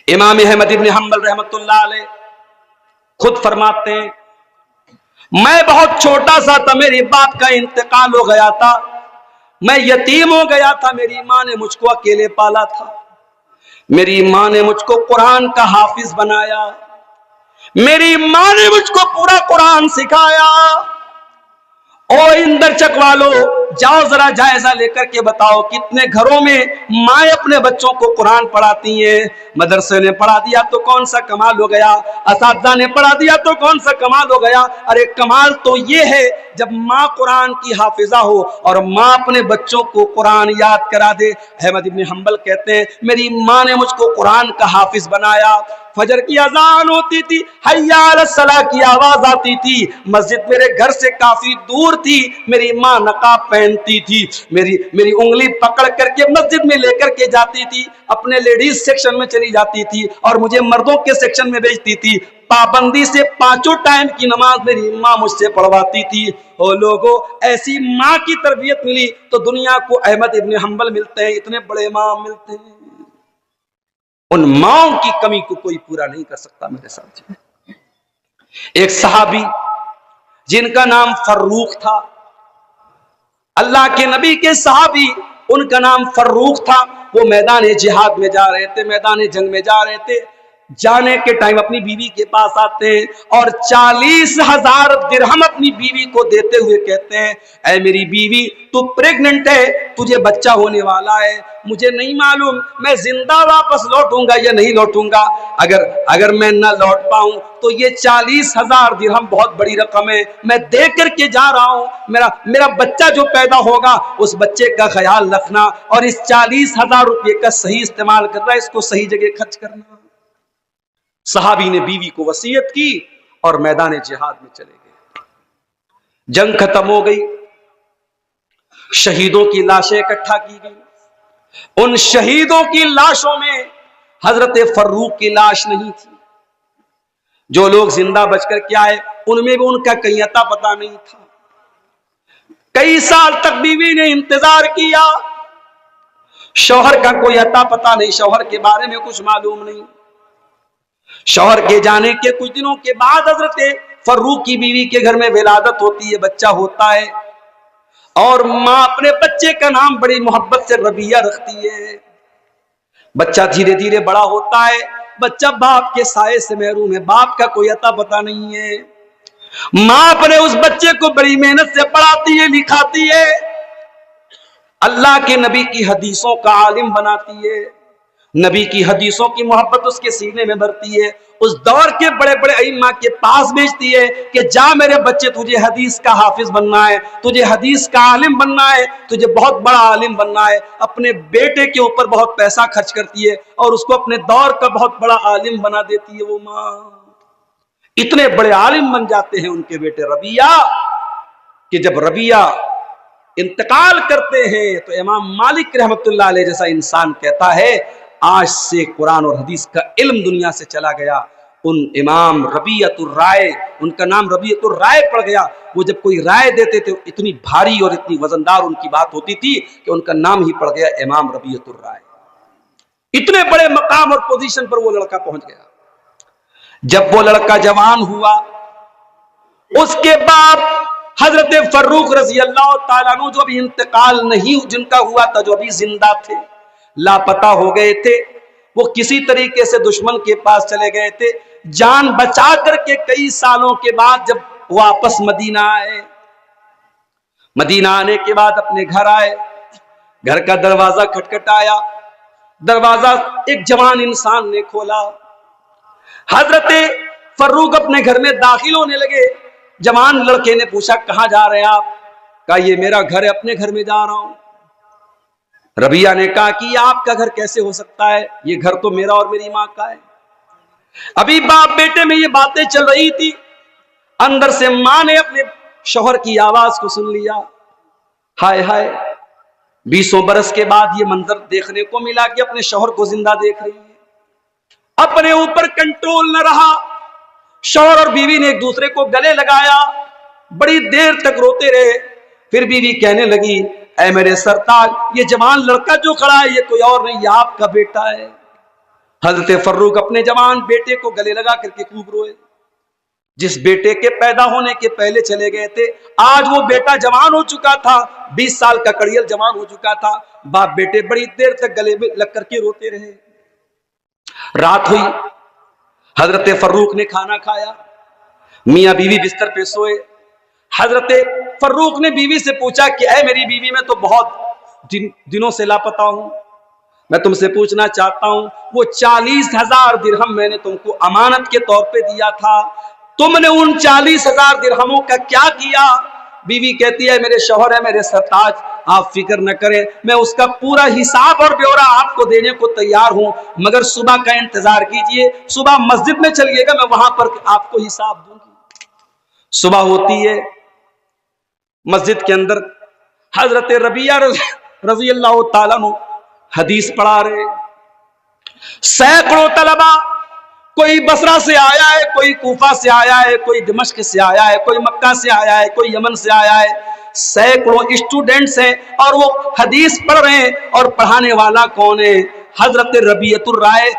امام احمد ابن حنبل رحمۃ اللہ علیہ خود فرماتے ہیں میں بہت چھوٹا سا تھا، میرے باپ کا انتقال ہو گیا تھا، میں یتیم ہو گیا تھا، میری ماں نے مجھ کو اکیلے پالا تھا، میری ماں نے مجھ کو قرآن کا حافظ بنایا، میری ماں نے مجھ کو پورا قرآن سکھایا۔ او اندر چک والو، جاؤ ذرا جائزہ لے کر کے بتاؤ کتنے گھروں میں مائیں اپنے بچوں کو قرآن پڑھاتی ہیں؟ مدرسے نے پڑھا دیا تو کون سا کمال ہو گیا، اساتذہ نے پڑھا دیا تو کون سا کمال ہو گیا؟ ارے کمال تو یہ ہے جب ماں قرآن کی حافظہ ہو اور ماں اپنے بچوں کو قرآن یاد کرا دے۔ احمد ابن حنبل کہتے ہیں میری ماں نے مجھ کو قرآن کا حافظ بنایا، فجر کی اذان ہوتی تھی، حی علی الصلاۃ کی آواز آتی تھی، مسجد میرے گھر سے کافی دور تھی، میری ماں نقاب پہنتی تھی، میری انگلی پکڑ کر کے مسجد میں لے کر کے جاتی تھی، اپنے لیڈیز سیکشن میں چلی جاتی تھی اور مجھے مردوں کے سیکشن میں بھیجتی تھی، پابندی سے 5 ٹائم کی نماز میری ماں مجھ سے پڑھواتی تھی۔ او لوگوں، ایسی ماں کی تربیت ملی تو دنیا کو احمد ابن حنبل ملتے ہیں، اتنے بڑے امام ملتے ہیں۔ ان ماؤں کی کمی کو کوئی پورا نہیں کر سکتا میرے ساتھ۔ ایک صحابی جن کا نام فروخ تھا، اللہ کے نبی کے صحابی، ان کا نام فروخ تھا، وہ میدان جہاد میں جا رہے تھے، میدان جنگ میں جا رہے تھے، جانے کے ٹائم اپنی بیوی کے پاس آتے ہیں اور 40,000 درہم اپنی بیوی کو دیتے ہوئے کہتے ہیں اے میری بیوی تو پریگننٹ ہے، تجھے بچہ ہونے والا ہے، مجھے نہیں معلوم میں زندہ واپس لوٹوں گا یا نہیں لوٹوں گا، اگر میں نہ لوٹ پاؤں تو یہ 40,000 درہم بہت بڑی رقم ہے، میں دے کر کے جا رہا ہوں، میرا بچہ جو پیدا ہوگا اس بچے کا خیال رکھنا اور اس 40,000 روپے کا صحیح استعمال کرنا، اس کو صحیح جگہ خرچ کرنا۔ صحابی نے بیوی کو وصیت کی اور میدان جہاد میں چلے گئے۔ جنگ ختم ہو گئی، شہیدوں کی لاشیں اکٹھا کی گئی، ان شہیدوں کی لاشوں میں حضرت فروخ کی لاش نہیں تھی۔ جو لوگ زندہ بچ کر کے آئے ان میں بھی ان کا کہیں اتا پتا نہیں تھا۔ کئی سال تک بیوی نے انتظار کیا، شوہر کا کوئی اتا پتا نہیں، شوہر کے بارے میں کچھ معلوم نہیں۔ شوہر کے جانے کے کچھ دنوں کے بعد حضرت فروخ کی بیوی کے گھر میں ولادت ہوتی ہے، بچہ ہوتا ہے اور ماں اپنے بچے کا نام بڑی محبت سے ربیہ رکھتی ہے۔ بچہ دھیرے دھیرے بڑا ہوتا ہے، بچہ باپ کے سائے سے محروم ہے، باپ کا کوئی اتا پتا نہیں ہے۔ ماں اپنے اس بچے کو بڑی محنت سے پڑھاتی ہے، لکھاتی ہے، اللہ کے نبی کی حدیثوں کا عالم بناتی ہے، نبی کی حدیثوں کی محبت اس کے سینے میں بھرتی ہے، اس دور کے بڑے بڑے ائمہ کے پاس بھیجتی ہے کہ جا میرے بچے تجھے حدیث کا حافظ بننا ہے، تجھے حدیث کا عالم بننا ہے، تجھے بہت بڑا عالم بننا ہے۔ اپنے بیٹے کے اوپر بہت پیسہ خرچ کرتی ہے اور اس کو اپنے دور کا بہت بڑا عالم بنا دیتی ہے وہ ماں۔ اتنے بڑے عالم بن جاتے ہیں ان کے بیٹے ربیہ کہ جب ربیہ انتقال کرتے ہیں تو امام مالک رحمت اللہ علیہ جیسا انسان کہتا ہے آج سے قرآن اور حدیث کا علم دنیا سے چلا گیا۔ ان امام ربیعۃ الرائے، ان کا نام ربیعۃ الرائے پڑ گیا، وہ جب کوئی رائے دیتے تھے اتنی بھاری اور اتنی وزندار ان کی بات ہوتی تھی کہ ان کا نام ہی پڑ گیا امام ربیعۃ الرائے۔ اتنے بڑے مقام اور پوزیشن پر وہ لڑکا پہنچ گیا۔ جب وہ لڑکا جوان ہوا اس کے بعد حضرت فروخ رضی اللہ تعالیٰ عنہ جو ابھی انتقال نہیں جن کا ہوا تھا، جو ابھی زندہ تھے، لاپتہ ہو گئے تھے، وہ کسی طریقے سے دشمن کے پاس چلے گئے تھے، جان بچا کر کے کئی سالوں کے بعد جب واپس مدینہ آئے، مدینہ آنے کے بعد اپنے گھر آئے، گھر کا دروازہ کھٹکھٹایا، دروازہ ایک جوان انسان نے کھولا۔ حضرت فروخ اپنے گھر میں داخل ہونے لگے، جوان لڑکے نے پوچھا کہاں جا رہے ہیں آپ؟ کہا یہ میرا گھر ہے، اپنے گھر میں جا رہا ہوں۔ ربیہ نے کہا کہ یہ آپ کا گھر کیسے ہو سکتا ہے، یہ گھر تو میرا اور میری ماں کا ہے۔ ابھی باپ بیٹے میں یہ باتیں چل رہی تھی، اندر سے ماں نے اپنے شوہر کی آواز کو سن لیا۔ ہائے ہائے، 20 برس کے بعد یہ منظر دیکھنے کو ملا کہ اپنے شوہر کو زندہ دیکھ رہی ہے۔ اپنے اوپر کنٹرول نہ رہا، شوہر اور بیوی نے ایک دوسرے کو گلے لگایا، بڑی دیر تک روتے رہے۔ پھر بیوی کہنے لگی اے میرے سرتاج، یہ جوان لڑکا جو کھڑا ہے یہ کوئی اور نہیں، یہ آپ کا بیٹا ہے۔ حضرت فروخ اپنے جوان بیٹے کو گلے لگا کر کے خوب روئے. جس بیٹے کے پیدا ہونے کے پہلے چلے گئے تھے آج وہ بیٹا جوان ہو چکا تھا, 20 سال کا کڑیل جوان ہو چکا تھا. باپ بیٹے بڑی دیر تک گلے میں لگ کر کے روتے رہے. رات ہوئی, حضرت فروخ نے کھانا کھایا, میاں بیوی بستر پہ سوئے. حضرت فروخ نے بیوی سے پوچھا کہ اے میری بیوی, میں تو بہت دنوں سے لاپتہ ہوں, میں تم سے پوچھنا چاہتا ہوں وہ 40,000 درہم میں نے تم کو امانت کے طور پہ دیا تھا, تم نے ان 40,000 درہموں کا کیا کیا؟ بیوی کہتی ہے میرے شوہر ہے, میرے سرتاج, آپ فکر نہ کریں, میں اس کا پورا حساب اور بیورہ آپ کو دینے کو تیار ہوں, مگر صبح کا انتظار کیجئے, صبح مسجد میں چلیے گا, میں وہاں پر آپ کو حساب دوں گی. صبح ہوتی ہے, مسجد کے اندر حضرت ربیعہ رضی اللہ تعالیٰ عنہ حدیث پڑھا رہے. سینکڑوں طلبہ, کوئی بصرہ سے آیا ہے, کوئی کوفہ سے آیا ہے, کوئی دمشق سے آیا ہے, کوئی مکہ سے آیا ہے, کوئی یمن سے آیا ہے, سینکڑوں اسٹوڈنٹس ہیں اور وہ حدیث پڑھ رہے ہیں. اور پڑھانے والا کون ہے؟ حضرت ربیعۃ الرائے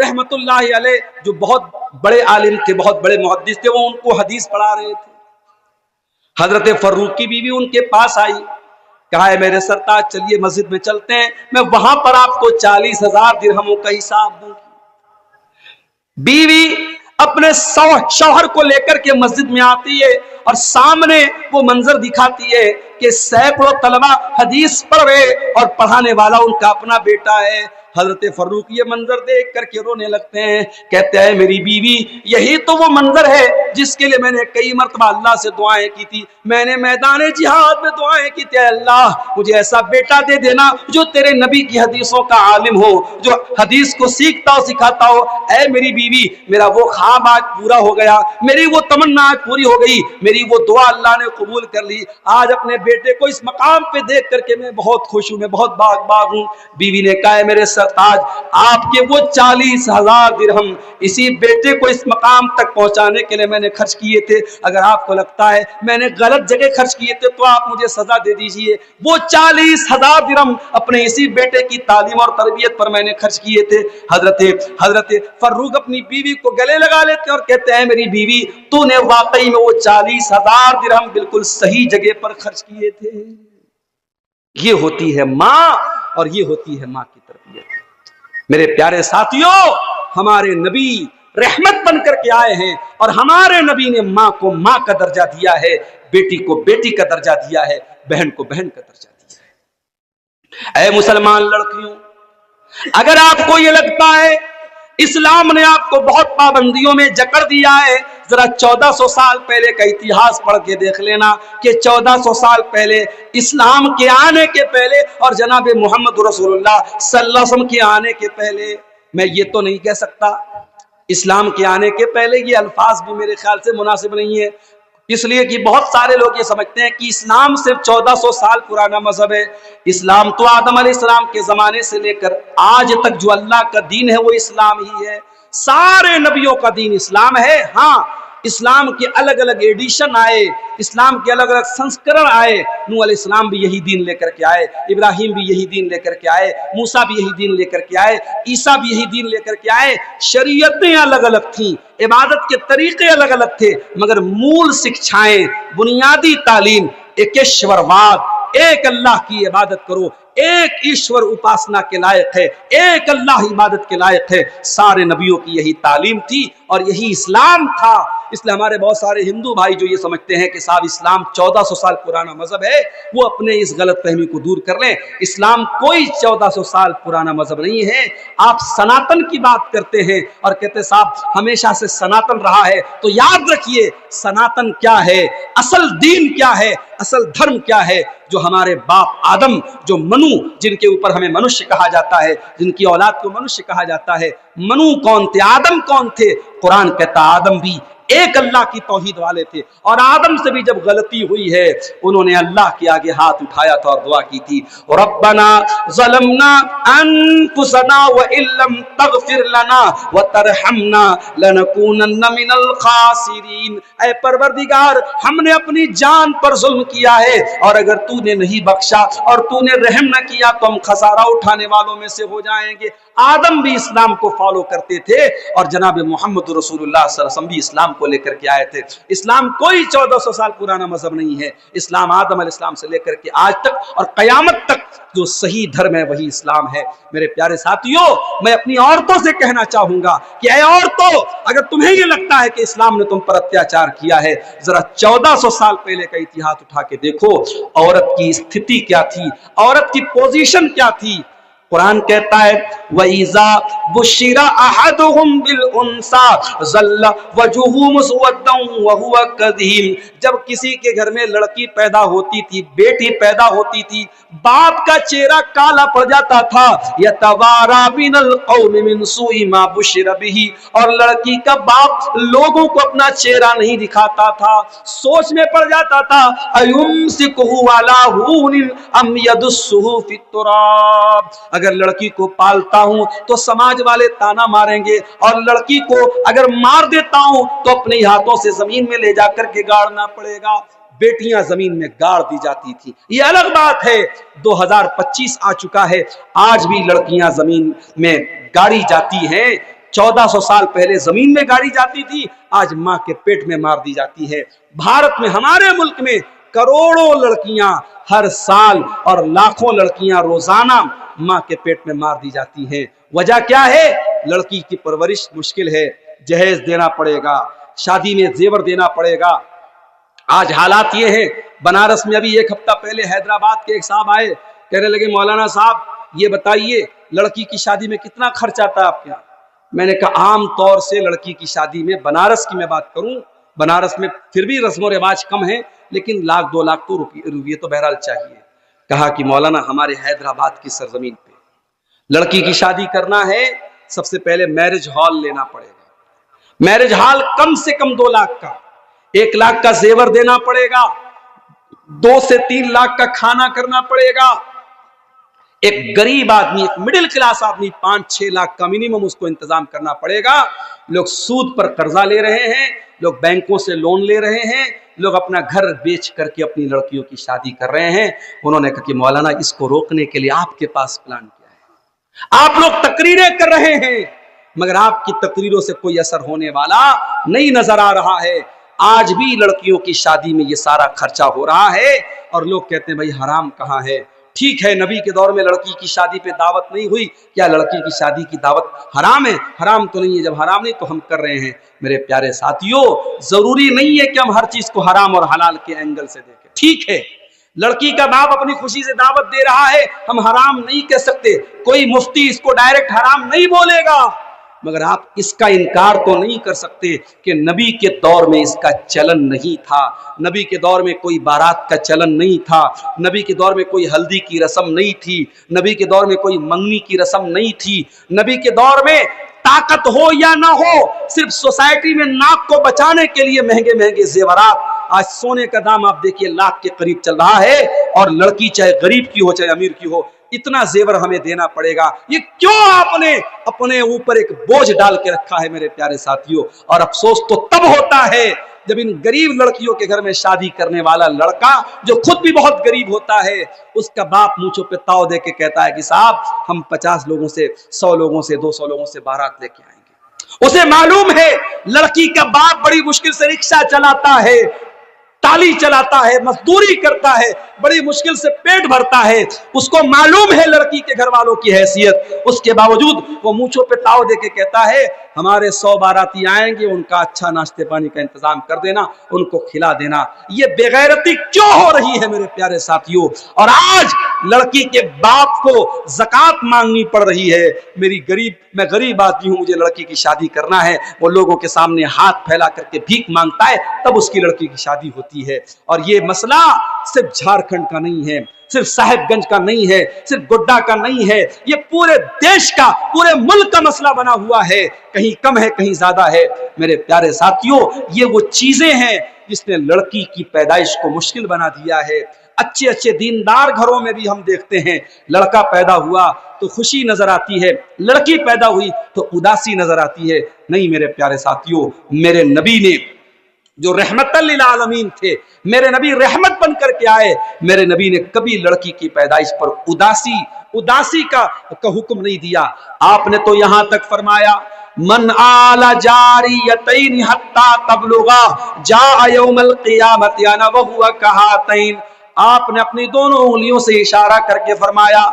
رحمت اللہ علیہ, جو بہت بڑے عالم تھے, بہت بڑے محدث تھے, وہ ان کو حدیث پڑھا رہے تھے. حضرت فروخ کی بیوی ان کے پاس آئی, کہا ہے میرے سرتاج چلیے مسجد میں چلتے ہیں, میں وہاں پر آپ کو 40,000 درہموں کا حساب دوں گی. بیوی اپنے شوہر کو لے کر کے مسجد میں آتی ہے اور سامنے وہ منظر دکھاتی ہے کہ سینکڑوں طلبہ حدیث پڑھ رہے اور پڑھانے والا ان کا اپنا بیٹا ہے. حضرت فروخ یہ منظر دیکھ کر کے رونے لگتے ہیں, کہتے ہیں میری بیوی یہی تو وہ منظر ہے جس کے لیے میں نے کئی مرتبہ اللہ سے دعائیں کی تھی, میں نے میدان جہاد میں دعائیں کی تھی, اللہ مجھے ایسا بیٹا دے دینا جو تیرے نبی کی حدیثوں کا عالم ہو, جو حدیث کو سیکھتا اور سکھاتا ہو. اے میری بیوی, میرا وہ خواب آج پورا ہو گیا, میری وہ تمنا آج پوری ہو گئی, میری وہ دعا اللہ نے قبول کر لی. آج اپنے بیٹے کو اس مقام پہ دیکھ کر کے میں بہت خوش ہوں, میں بہت باغ ہوں. بیوی نے کہا ہے میرے سرتاج, آپ کے وہ 40,000 درہم اسی بیٹے کو اس مقام تک پہنچانے کے لیے میں نے خرچ کیے تھے, اگر آپ کو لگتا ہے میں نے غلط جگہ خرچ کیے تھے تو آپ مجھے سزا دے دیجئے. وہ 40,000 درہم اپنے اسی بیٹے کی تعلیم اور تربیت پر میں نے خرچ کیے تھے. حضرت فروخ اپنی بیوی کو گلے لگا لیتے اور کہتے ہیں میری بیوی تو نے واقعی میں وہ 40,000 درہم بالکل صحیح جگہ پر خرچ کیے تھے. یہ ہوتی ہے ماں اور یہ ہوتی ہے ماں کی تربیت. میرے پیارے ساتھیوں, ہمارے نبی رحمت بن کر کے آئے ہیں اور ہمارے نبی نے ماں کو ماں کا درجہ دیا ہے, بیٹی کو بیٹی کا درجہ دیا ہے, بہن کو بہن کا درجہ دیا ہے. اے مسلمان لڑکیوں, اگر آپ کو یہ لگتا ہے اسلام نے آپ کو بہت پابندیوں میں جکڑ دیا ہے, ذرا 1400 سال پہلے کا اتہاس پڑھ کے دیکھ لینا کہ 1400 سال پہلے اسلام کے آنے کے پہلے اور جناب محمد رسول اللہ صلی اللہ علیہ وسلم کے آنے کے پہلے, میں یہ تو نہیں کہہ سکتا اسلام کے آنے کے پہلے, یہ الفاظ بھی میرے خیال سے مناسب نہیں ہے, اس لیے کہ بہت سارے لوگ یہ سمجھتے ہیں کہ اسلام صرف 1400 سال پرانا مذہب ہے. اسلام تو آدم علیہ السلام کے زمانے سے لے کر آج تک جو اللہ کا دین ہے وہ اسلام ہی ہے, سارے نبیوں کا دین اسلام ہے. ہاں, اسلام کے الگ الگ ایڈیشن آئے, اسلام کے الگ الگ سنسکرن آئے. نوح علیہ السلام بھی یہی دین لے کر کے آئے, ابراہیم بھی یہی دین لے کر کے آئے, موسیٰ بھی یہی دین لے کر کے آئے, عیسیٰ بھی یہی دین لے کر کے آئے. شریعتیں الگ الگ تھیں, عبادت کے طریقے الگ الگ تھے, مگر مول شکشائیں, بنیادی تعلیم ایکیشور واد, ایک اللہ کی عبادت کرو, ایک ایشور اپاسنا کے لائق ہے, ایک اللہ عبادت کے لائق ہے. سارے نبیوں کی یہی تعلیم تھی اور یہی اسلام تھا. اس لیے ہمارے بہت سارے ہندو بھائی جو یہ سمجھتے ہیں کہ صاحب اسلام 1400 سال پرانا مذہب ہے, وہ اپنے اس غلط فہمی کو دور کر لیں. اسلام کوئی 1400 سال پرانا مذہب نہیں ہے. آپ سناتن کی بات کرتے ہیں اور کہتے صاحب ہمیشہ سے سناتن رہا ہے, تو یاد رکھیے سناتن کیا ہے, اصل دین کیا ہے, اصل دھرم کیا ہے. جو ہمارے باپ آدم, جو منو, جن کے اوپر ہمیں منشیہ کہا جاتا ہے, جن کی اولاد کو منشیہ کہا جاتا ہے, منو کون تھے, آدم کون تھے؟ قرآن کہتا آدم بھی ایک اللہ کی توحید والے تھے, اور آدم سے بھی جب غلطی ہوئی ہے انہوں نے اللہ کے آگے ہاتھ اٹھایا تھا اور دعا کی تھی, ربنا ظلمنا انفسنا وان لم تغفر لنا وترحمنا لنکونن من الخاسرین. اے پروردگار, ہم نے اپنی جان پر ظلم کیا ہے, اور اگر تو نے نہیں بخشا اور تو نے رحم نہ کیا تو ہم خسارہ اٹھانے والوں میں سے ہو جائیں گے. آدم بھی اسلام کو فالو کرتے تھے اور جناب محمد رسول اللہ صلی اللہ علیہ وسلم بھی اسلام کو لے کر کے آئے تھے۔ اسلام کوئی 1400 سال پرانا مذہب نہیں ہے، اسلام آدم علیہ السلام سے لے کر کے آج تک اور قیامت تک جو صحیح دھرم ہے وہی اسلام ہے۔ میرے پیارے ساتھیوں، میں اپنی عورتوں سے کہنا چاہوں گا کہ اے عورتوں، اگر تمہیں یہ لگتا ہے کہ اسلام نے تم پر اتیاچار کیا ہے، ذرا 1400 سال پہلے کا اتحاد اٹھا کے دیکھو، عورت کی استھتی کیا تھی، عورت کی پوزیشن کیا تھی۔ قرآن کہتا ہے وَإِذَا بُشِّرَ أَحَدُهُمْ بِالْأُنْثَىٰ ظَلَّ وَجْهُهُ مُسْوَدًّا وَهُوَ كَظِيمٌ، جب کسی کے گھر میں لڑکی پیدا ہوتی تھی، بیٹی پیدا ہوتی تھی، باپ کا چہرہ کالا پڑ جاتا تھا، يَتَوَارَىٰ مِنَ الْقَوْمِ مِنْ سُوءِ مَا بُشِّرَ بِهِ، اور لڑکی کا باپ لوگوں کو اپنا چہرہ نہیں دکھاتا تھا، سوچ میں پڑ جاتا تھا أَيُمْسِكُهُ عَلَىٰ هُونٍ أَمْ يَدُسُّهُ فِي التُّرَابِ، اگر لڑکی کو پالتا ہوں تو سماج والے تانا ماریں گے، اور لڑکی کو اگر مار دیتا ہوں تو اپنے ہاتھوں سے زمین میں لے جا کر کے گاڑنا پڑے گا۔ بیٹیاں زمین میں گاڑ دی جاتی تھی، یہ الگ بات ہے۔ 2025 آ چکا ہے، آج بھی لڑکیاں زمین میں گاڑی جاتی ہیں۔ 1400 سال پہلے زمین میں گاڑی جاتی تھی، آج ماں کے پیٹ میں مار دی جاتی ہے۔ بھارت میں، ہمارے ملک میں کروڑوں لڑکیاں ہر سال اور لاکھوں لڑکیاں روزانہ ماں کے پیٹ میں مار دی جاتی ہیں۔ وجہ کیا ہے؟ لڑکی کی پرورش مشکل ہے، جہیز دینا پڑے گا، شادی میں زیور دینا پڑے گا۔ آج حالات یہ ہیں، بنارس میں ابھی ایک ہفتہ پہلے حیدرآباد کے ایک صاحب آئے، کہنے لگے مولانا صاحب یہ بتائیے لڑکی کی شادی میں کتنا خرچ آتا ہے آپ کے یہاں؟ میں نے کہا عام طور سے لڑکی کی شادی میں، بنارس کی میں بات کروں، بنارس میں پھر بھی رسم و رواج کم ہے، لیکن 1,00,000 2 لاکھ تو روپیے تو بہرحال چاہیے۔ کہا کہ مولانا ہمارے حیدرآباد کی سرزمین پہ لڑکی کی شادی کرنا ہے، سب سے پہلے میرج ہال لینا پڑے گا۔ میرج ہال کم سے کم 2 لاکھ کا، 1 لاکھ کا زیور دینا پڑے گا، 2 سے 3 لاکھ کا کھانا کرنا پڑے گا۔ ایک غریب آدمی، ایک مڈل کلاس آدمی 5-6 لاکھ کا منیمم اس کو انتظام کرنا پڑے گا۔ لوگ سود پر قرضہ لے رہے ہیں، لوگ بینکوں سے لون لے رہے ہیں، لوگ اپنا گھر بیچ کر کے اپنی لڑکیوں کی شادی کر رہے ہیں۔ انہوں نے کہا کہ مولانا اس کو روکنے کے لیے آپ کے پاس پلان کیا ہے؟ آپ لوگ تقریریں کر رہے ہیں مگر آپ کی تقریروں سے کوئی اثر ہونے والا نہیں نظر آ رہا ہے۔ آج بھی لڑکیوں کی شادی میں یہ سارا خرچہ ہو رہا ہے اور لوگ کہتے ہیں بھائی حرام کہاں ہے؟ ٹھیک ہے، نبی کے دور میں لڑکی کی شادی پہ دعوت نہیں ہوئی، کیا لڑکی کی شادی کی دعوت حرام ہے؟ حرام تو نہیں ہے، جب حرام نہیں تو ہم کر رہے ہیں۔ میرے پیارے ساتھیوں، ضروری نہیں ہے کہ ہم ہر چیز کو حرام اور حلال کے اینگل سے دیکھیں۔ ٹھیک ہے، لڑکی کا باپ اپنی خوشی سے دعوت دے رہا ہے، ہم حرام نہیں کہہ سکتے، کوئی مفتی اس کو ڈائریکٹ حرام نہیں بولے گا، مگر آپ اس کا انکار تو نہیں کر سکتے کہ نبی کے دور میں اس کا چلن نہیں تھا، نبی کے دور میں کوئی بارات کا چلن نہیں تھا، نبی کے دور میں کوئی ہلدی کی رسم نہیں تھی، نبی کے دور میں کوئی منگنی کی رسم نہیں تھی، نبی کے دور میں طاقت ہو یا نہ ہو، صرف سوسائٹی میں ناک کو بچانے کے لیے مہنگے مہنگے زیورات۔ آج سونے کا دام آپ دیکھیے 1 لاکھ کے قریب چل رہا ہے، اور لڑکی چاہے غریب کی ہو چاہے امیر کی ہو، اتنا زیور ہمیں دینا پڑے گا۔ یہ کیوں آپ نے اپنے اوپر ایک بوجھ ڈال کے رکھا ہے میرے پیارے ساتھیوں؟ اور افسوس تو تب ہوتا ہے جب ان غریب لڑکیوں کے گھر میں شادی کرنے والا لڑکا جو خود بھی بہت غریب ہوتا ہے، اس کا باپ مونچھوں پہ تاؤ دے کے کہتا ہے کہ صاحب ہم 50 لوگوں سے، 100 لوگوں سے، 200 لوگوں سے بارات لے کے آئیں گے۔ اسے معلوم ہے لڑکی کا باپ بڑی مشکل سے رکشہ چلاتا ہے، ٹالی چلاتا ہے، مزدوری کرتا ہے، بڑی مشکل سے پیٹ بھرتا ہے، اس کو معلوم ہے لڑکی کے گھر والوں کی حیثیت، اس کے باوجود وہ مونچھوں پہ تاؤ دے کے کہتا ہے ہمارے 100 باراتی آئیں گے، ان کا اچھا ناشتے پانی کا انتظام کر دینا، ان کو کھلا دینا۔ یہ بے غیرتی کیوں ہو رہی ہے میرے پیارے ساتھیوں؟ اور آج لڑکی کے باپ کو زکوٰۃ مانگنی پڑ رہی ہے۔ میں غریب آدمی ہوں، مجھے لڑکی کی شادی کرنا ہے، وہ لوگوں کے سامنے ہاتھ پھیلا کر کے بھیک مانگتا ہے، تب اس کی لڑکی کی شادی ہوتی ہے۔ اور یہ مسئلہ صرف جھارکھنڈ کا نہیں ہے، صرف صاحب گنج کا نہیں ہے، صرف گڈا کا نہیں ہے، یہ پورے دیش کا، پورے ملک کا مسئلہ بنا ہوا ہے، کہیں کم ہے کہیں زیادہ ہے۔ میرے پیارے ساتھیوں، یہ وہ چیزیں ہیں جس نے لڑکی کی پیدائش کو مشکل بنا دیا ہے۔ اچھے اچھے دیندار گھروں میں بھی ہم دیکھتے ہیں، لڑکا پیدا ہوا تو خوشی نظر آتی ہے، لڑکی پیدا ہوئی تو اداسی نظر آتی ہے۔ نہیں میرے پیارے ساتھیوں، میرے نبی نے جو رحمت للعالمین تھے، میرے نبی رحمت بن کر کے آئے، میرے نبی نے کبھی لڑکی کی پیدائش پر اداسی کا حکم نہیں دیا۔ آپ نے تو یہاں تک فرمایا من آل جاریتین حتی تبلغا جاء یوم القیامت انا وہو کہاتین۔ آپ نے اپنی دونوں انگلیوں سے اشارہ کر کے فرمایا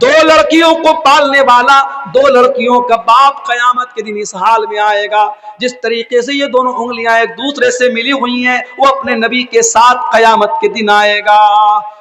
دو لڑکیوں کو پالنے والا، دو لڑکیوں کا باپ قیامت کے دن اس حال میں آئے گا جس طریقے سے یہ دونوں انگلیاں ایک دوسرے سے ملی ہوئی ہیں، وہ اپنے نبی کے ساتھ قیامت کے دن آئے گا۔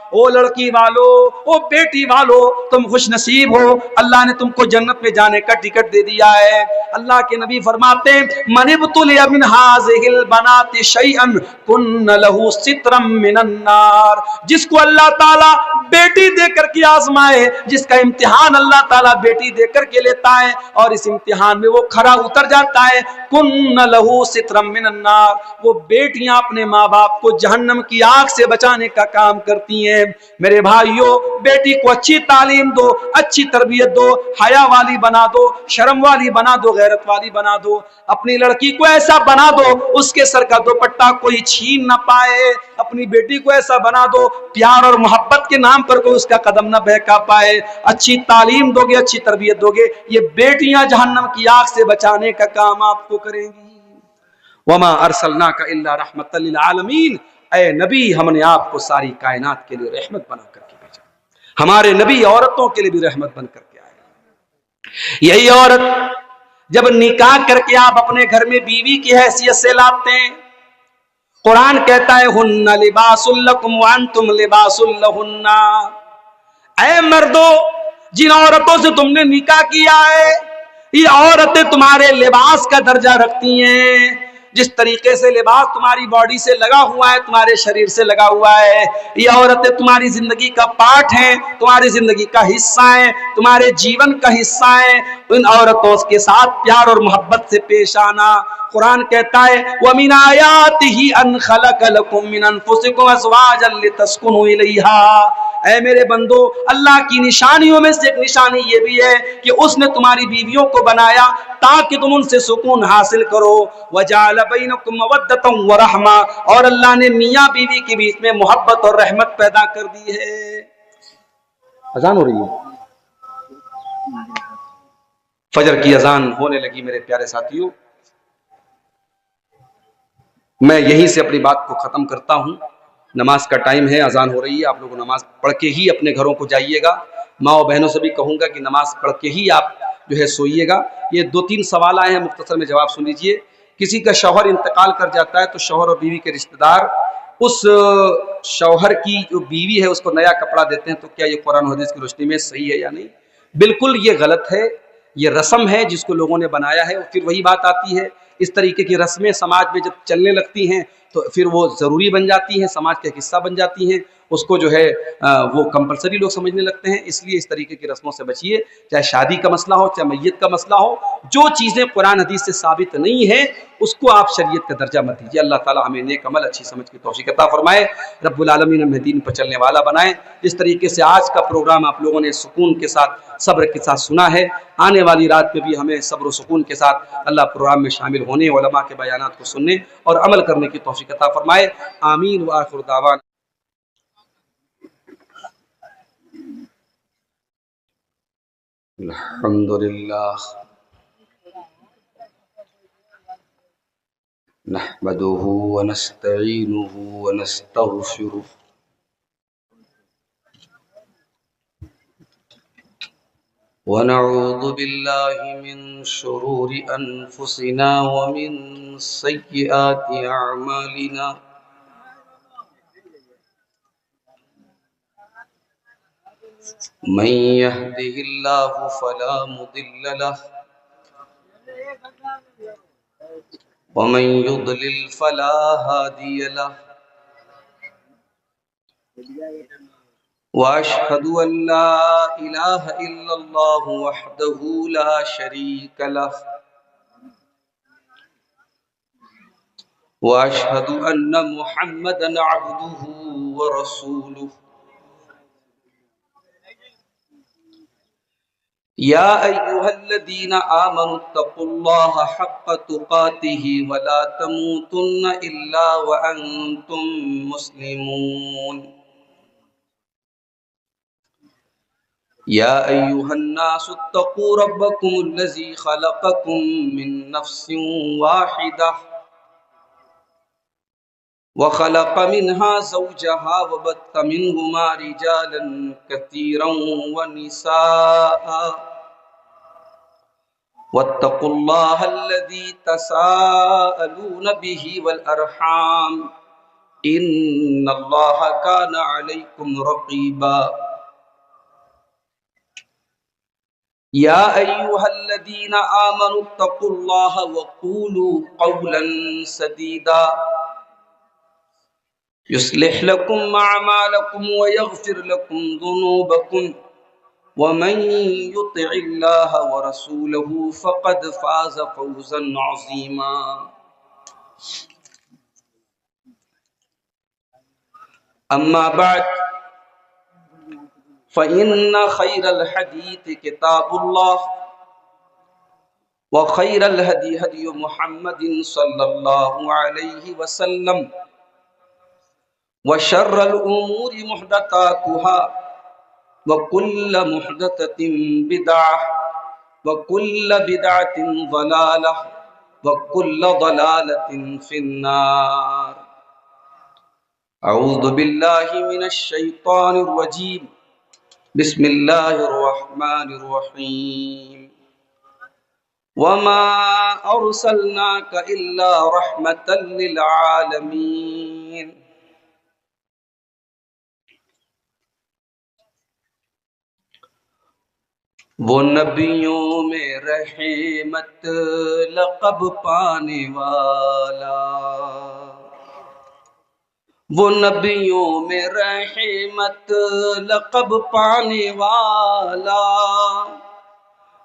او لڑکی والو، او بیٹی والو، تم خوش نصیب ہو، اللہ نے تم کو جنت میں جانے کا ٹکٹ دے دیا ہے۔ اللہ کے نبی فرماتے ہیں من ابتلی من هذه البنات شيئا كن له سترا من النار۔ جس کو اللہ تعالیٰ بیٹی دے کر کے آزمائے، جس کا امتحان اللہ تعالیٰ بیٹی دے کر کے لیتا ہے اور اس امتحان میں وہ کھرا اتر جاتا ہے، کن له سترا من النار، وہ بیٹیاں اپنے ماں باپ کو جہنم کی آگ سے بچانے کا کام کرتی ہیں۔ میرے بھائیوں، بیٹی کو اچھی تعلیم دو، اچھی تربیت دو، حیا والی بنا دو، شرم والی بنا دو، غیرت والی بنا دو۔ اپنی لڑکی کو ایسا بنا دو اس کے سر کا دوپٹہ کوئی چھین نہ پائے، اپنی بیٹی کو ایسا بنا دو پیار اور محبت کے نام پر کوئی اس کا قدم نہ بہکا پائے۔ اچھی تعلیم دو گے، اچھی تربیت دو گے، یہ بیٹیاں جہنم کی آگ سے بچانے کا کام آپ کو کریں گی۔ وما ارسلناک الا رحمت للعالمین، اے نبی ہم نے آپ کو ساری کائنات کے لیے رحمت بنا کر کے بھیجا۔ ہمارے نبی عورتوں کے لیے بھی رحمت بن کر کے آئے۔ یہی عورت جب نکاح کر کے آپ اپنے گھر میں بیوی کی حیثیت سے لاتے ہیں، قرآن کہتا ہے ہن لباس لکم وانتم لباس لہن۔ اے مردو، جن عورتوں سے تم نے نکاح کیا ہے یہ عورتیں تمہارے لباس کا درجہ رکھتی ہیں۔ جس طریقے سے لباس تمہاری باڈی سے لگا ہوا ہے، تمہارے شریر سے لگا ہوا ہے، یہ عورتیں تمہاری زندگی کا پارٹ ہیں، تمہاری زندگی کا حصہ ہیں، تمہارے جیون کا حصہ ہیں۔ ان عورتوں کے ساتھ پیار اور محبت سے پیش آنا۔ قرآن کہتا ہے وَمِنْ آيَاتِهِ أَنْ خَلَقَ لَكُم مِّنْ أَنفُسِكُمْ أَزْوَاجًا لِتَسْكُنُوا إِلَيْهَا۔ اے میرے بندو، اللہ کی نشانیوں میں سے ایک نشانی یہ بھی ہے کہ اس نے تمہاری بیویوں کو بنایا تاکہ تم ان سے سکون حاصل کرو۔ وَجَعَلَ بَيْنَكُمْ مَوَدَّةً وَرَحْمَةً، اور اللہ نے میاں بیوی کے بیچ میں محبت اور رحمت پیدا کر دی ہے۔ اذان ہو رہی ہے، فجر کی اذان ہونے لگی میرے پیارے ساتھیوں۔ میں یہیں سے اپنی بات کو ختم کرتا ہوں۔ نماز کا ٹائم ہے، اذان ہو رہی ہے، آپ لوگوں نماز پڑھ کے ہی اپنے گھروں کو جائیے گا۔ ماں و بہنوں سے بھی کہوں گا کہ نماز پڑھ کے ہی آپ جو ہے سوئیے گا۔ یہ 2-3 سوال آئے ہیں، مختصر میں جواب سن لیجئے۔ کسی کا شوہر انتقال کر جاتا ہے تو شوہر اور بیوی کے رشتہ دار اس شوہر کی جو بیوی ہے اس کو نیا کپڑا دیتے ہیں، تو کیا یہ قرآن و حدیث کی روشنی میں صحیح ہے یا نہیں؟ بالکل یہ غلط ہے، یہ رسم ہے جس کو لوگوں نے بنایا ہے۔ پھر وہی بات آتی ہے، اس طریقے کی رسمیں سماج میں جب چلنے لگتی ہیں تو پھر وہ ضروری بن جاتی ہیں، سماج کا ایک حصہ بن جاتی ہیں، اس کو جو ہے وہ کمپلسری لوگ سمجھنے لگتے ہیں۔ اس لیے اس طریقے کی رسموں سے بچیے، چاہے شادی کا مسئلہ ہو، چاہے میت کا مسئلہ ہو۔ جو چیزیں قرآن حدیث سے ثابت نہیں ہیں اس کو آپ شریعت کا درجہ مت دیجیے۔ اللہ تعالیٰ ہمیں نیک عمل، اچھی سمجھ کی توفیق عطا فرمائے۔ رب العالمین ہمیں دین پر چلنے والا بنائے۔ جس طریقے سے آج کا پروگرام آپ لوگوں نے سکون کے ساتھ، صبر کے ساتھ سنا ہے، آنے والی رات میں بھی ہمیں صبر و سکون کے ساتھ اللہ پروگرام میں شامل ہونے، علماء کے بیانات کو سننے اور عمل کرنے کی توفیق عطا فرمائے۔ آمین وآخر دعوانا الحمدللہ نحمده ونستعینه ونستغفره ونعوذ بالله من شرور أنفسنا ومن سيئات أعمالنا من يهده الله فلا مضل له ومن يضلل فلا هادي له وأشهد أن لا إله إلا الله وحده لا شريك له وأشهد أن محمدا عبده ورسوله یا ایھا الذین آمنوا اتقوا اللہ حق تقاتہ ولا تموتن الا وانتم مسلمون یا ایھا الناس اتقوا ربکم الذی خلقکم من نفس واحدہ وخلق منها زوجها وبث منهما رجالا كثيرا ونساء واتقوا الله الذي تساءلون به والأرحام إن الله كان عليكم رقيبا يا أيها الذين آمنوا اتقوا الله وقولوا قولا سديدا يصلح لكم أعمالكم ويغفر لكم ذنوبكم ومن يطع الله ورسوله فقد فاز فوزا عظيما أما بعد فإن خير الحديث كتاب الله وخير الهدي هدي محمد صلى الله عليه وسلم وشر الأمور محدثاتها وكل محدثة بدعة وكل بدعة ضلالة وكل ضلالة في النار أعوذ بالله من الشيطان الرجيم بسم الله الرحمن الرحيم وما أرسلناك إلا رحمة للعالمين وہ نبیوں میں رحمت لقب پانے والا وہ نبیوں میں رحمت لقب پانے والا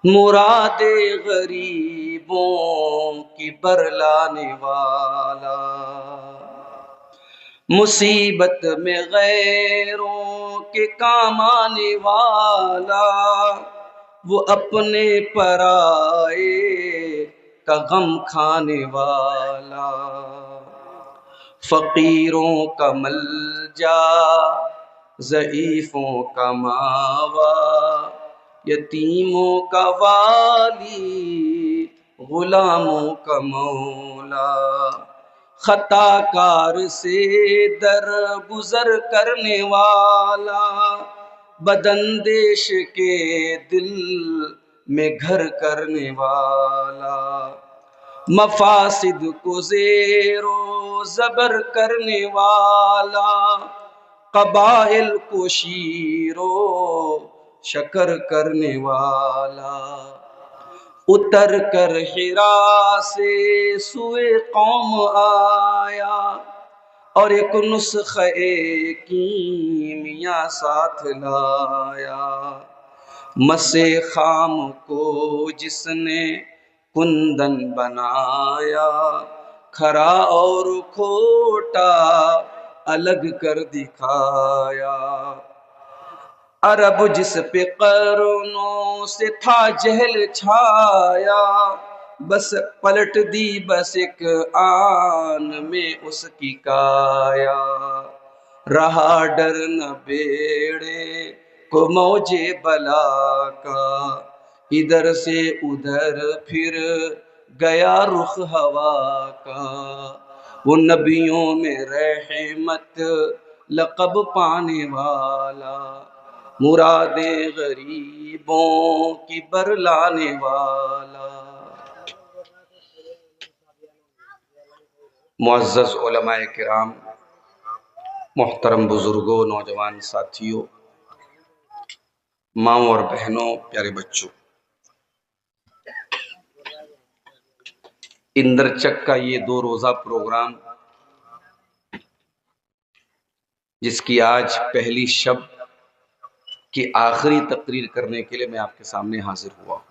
مراد غریبوں کی برلانے والا مصیبت میں غیروں کے کام آنے والا وہ اپنے پرائے کا غم کھانے والا فقیروں کا ملجا ضعیفوں کا ماوا یتیموں کا والی غلاموں کا مولا خطا کار سے در گزر کرنے والا بداندیش کے دل میں گھر کرنے والا مفاسد کو زیر و زبر کرنے والا قبائل کو شیر و شکر کرنے والا اتر کر حرا سے سوئے قوم آیا اور ایک نسخہ کیمیا ساتھ لایا مسے خام کو جس نے کندن بنایا کھرا اور کھوٹا الگ کر دکھایا عرب جس پہ قرنوں سے تھا جہل چھایا بس پلٹ دی بس ایک آن میں اس کی کایا رہا ڈر نہ بیڑے کو موجے بلا کا ادھر سے ادھر پھر گیا رخ ہوا کا وہ نبیوں میں رحمت لقب پانے والا مراد غریبوں کی برلانے والا معزز علماء کرام محترم بزرگوں نوجوان ساتھیوں ماں اور بہنوں پیارے بچوں اندرچک کا یہ 2 روزہ پروگرام جس کی آج پہلی شب کی آخری تقریر کرنے کے لیے میں آپ کے سامنے حاضر ہوا ہوں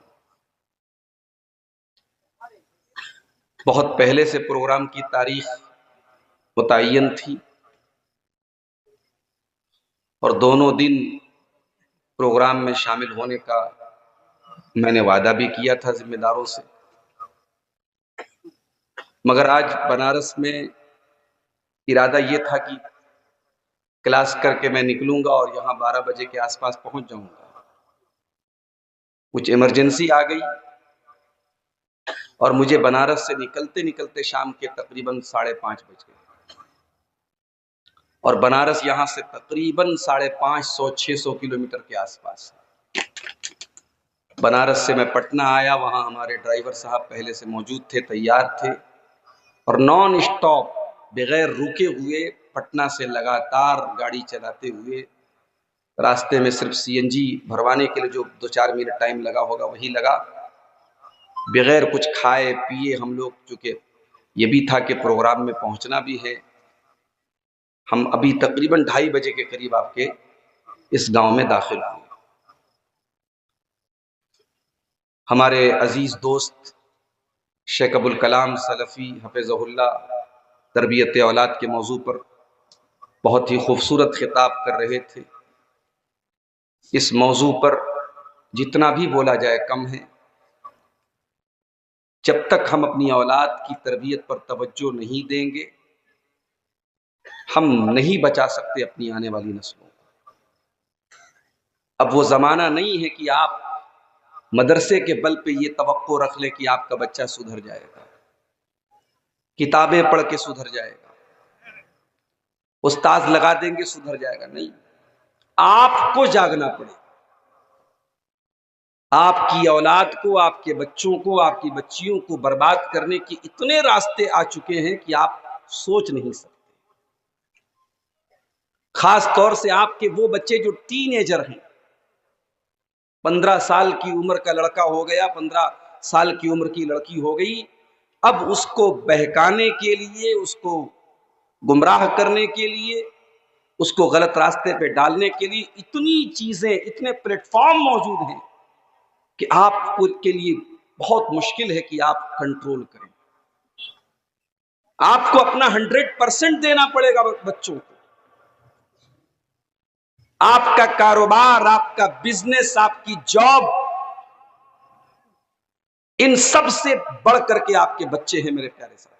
بہت پہلے سے پروگرام کی تاریخ متعین تھی اور دونوں دن پروگرام میں شامل ہونے کا میں نے وعدہ بھی کیا تھا ذمہ داروں سے، مگر آج بنارس میں ارادہ یہ تھا کہ کلاس کر کے میں نکلوں گا اور یہاں 12 بجے کے آس پاس پہنچ جاؤں گا۔ کچھ ایمرجنسی آ گئی اور مجھے بنارس سے نکلتے نکلتے شام کے تقریباً 5:30 بج گئے، اور بنارس یہاں سے تقریباً 550-600 کلومیٹر کے آس پاس۔ بنارس سے میں پٹنہ آیا، وہاں ہمارے ڈرائیور صاحب پہلے سے موجود تھے، تیار تھے، اور نان اسٹاپ بغیر رکے ہوئے پٹنہ سے لگاتار گاڑی چلاتے ہوئے، راستے میں صرف سی این جی بھروانے کے لیے جو 2-4 منٹ ٹائم لگا ہوگا وہی لگا، بغیر کچھ کھائے پیے ہم لوگ، چونکہ یہ بھی تھا کہ پروگرام میں پہنچنا بھی ہے، ہم ابھی تقریباً 2:30 بجے کے قریب آپ کے اس گاؤں میں داخل ہوئے۔ ہمارے عزیز دوست شیخ ابوالکلام سلفی حفظہ اللہ تربیت اولاد کے موضوع پر بہت ہی خوبصورت خطاب کر رہے تھے۔ اس موضوع پر جتنا بھی بولا جائے کم ہے، جب تک ہم اپنی اولاد کی تربیت پر توجہ نہیں دیں گے، ہم نہیں بچا سکتے اپنی آنے والی نسلوں کو۔ اب وہ زمانہ نہیں ہے کہ آپ مدرسے کے بل پہ یہ توقع رکھ لیں کہ آپ کا بچہ سدھر جائے گا، کتابیں پڑھ کے سدھر جائے گا، استاذ لگا دیں گے سدھر جائے گا، نہیں، آپ کو جاگنا پڑے گا۔ آپ کی اولاد کو، آپ کے بچوں کو، آپ کی بچیوں کو برباد کرنے کے اتنے راستے آ چکے ہیں کہ آپ سوچ نہیں سکتے۔ خاص طور سے آپ کے وہ بچے جو ٹین ایجر ہیں، 15 سال کی عمر کا لڑکا ہو گیا، 15 سال کی عمر کی لڑکی ہو گئی، اب اس کو بہکانے کے لیے، اس کو گمراہ کرنے کے لیے، اس کو غلط راستے پہ ڈالنے کے لیے اتنی چیزیں، اتنے پلیٹ فارم موجود ہیں کہ آپ کے لیے بہت مشکل ہے کہ آپ کنٹرول کریں۔ آپ کو اپنا 100% دینا پڑے گا بچوں کو۔ آپ کا کاروبار، آپ کا بزنس، آپ کی جاب، ان سب سے بڑھ کر کے آپ کے بچے ہیں میرے پیارے صاحب۔